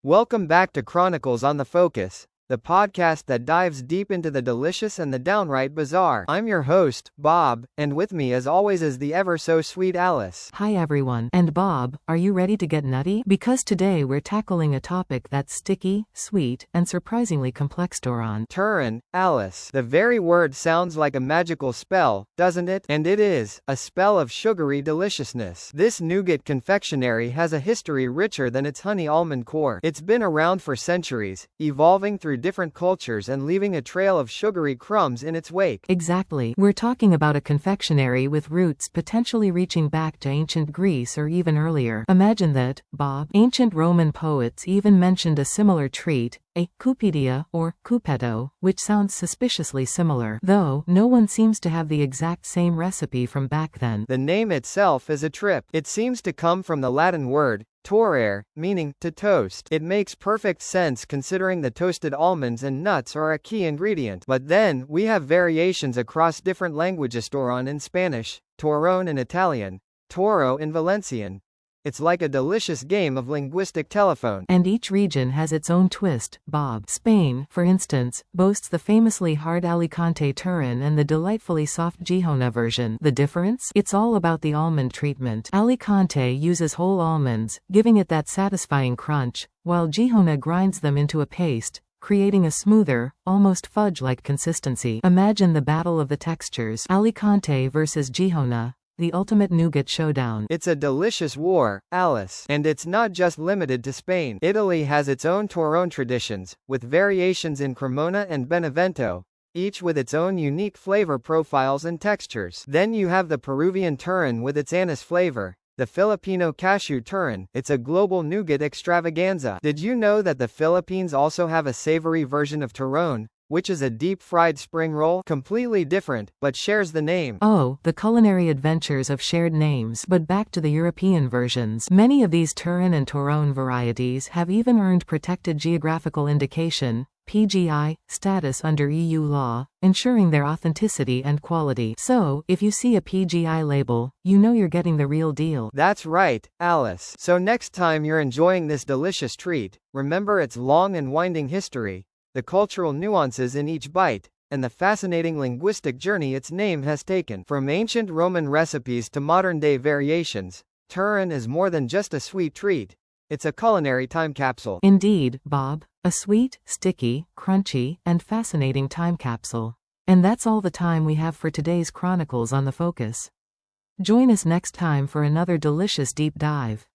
Welcome back to Chronicles on the Focus, the podcast that dives deep into the delicious and the downright bizarre. I'm your host, Bob, and with me as always is the ever-so-sweet Alice. Hi everyone. And Bob, are you ready to get nutty? Because today we're tackling a topic that's sticky, sweet, and surprisingly complex. Turrón, Alice. The very word sounds like a magical spell, doesn't it? And it is, a spell of sugary deliciousness. This nougat confectionery has a history richer than its honey almond core. It's been around for centuries, evolving through different cultures and leaving a trail of sugary crumbs in its wake. Exactly. We're talking about a confectionery with roots potentially reaching back to ancient Greece or even earlier. Imagine that, Bob. Ancient Roman poets even mentioned a similar treat, a cupidia, or cupetto, which sounds suspiciously similar, though no one seems to have the exact same recipe from back then. The name itself is a trip. It seems to come from the Latin word, torrere, meaning to toast. It makes perfect sense considering the toasted almonds and nuts are a key ingredient. But then, we have variations across different languages. Turrón in Spanish, torrone in Italian, toro in Valencian. It's like a delicious game of linguistic telephone. And each region has its own twist, Bob. Spain, for instance, boasts the famously hard Alicante Turrón and the delightfully soft Jijona version. The difference? It's all about the almond treatment. Alicante uses whole almonds, giving it that satisfying crunch, while Jijona grinds them into a paste, creating a smoother, almost fudge-like consistency. Imagine the battle of the textures. Alicante versus Jijona, the ultimate nougat showdown. It's a delicious war, Alice. And it's not just limited to Spain. Italy has its own Torrone traditions, with variations in Cremona and Benevento, each with its own unique flavor profiles and textures. Then you have the Peruvian Turrón with its anise flavor, the Filipino cashew Turrón. It's a global nougat extravaganza. Did you know that the Philippines also have a savory version of Turrón, which is a deep-fried spring roll? Completely different, but shares the name. Oh, the culinary adventures of shared names. But back to the European versions. Many of these Turrón and Torrone varieties have even earned Protected Geographical Indication, PGI, status under EU law, ensuring their authenticity and quality. So, if you see a PGI label, you know you're getting the real deal. That's right, Alice. So next time you're enjoying this delicious treat, remember its long and winding history, the cultural nuances in each bite, and the fascinating linguistic journey its name has taken. From ancient Roman recipes to modern-day variations, Turrón is more than just a sweet treat. It's a culinary time capsule. Indeed, Bob. A sweet, sticky, crunchy, and fascinating time capsule. And that's all the time we have for today's Chronicles on the Focus. Join us next time for another delicious deep dive.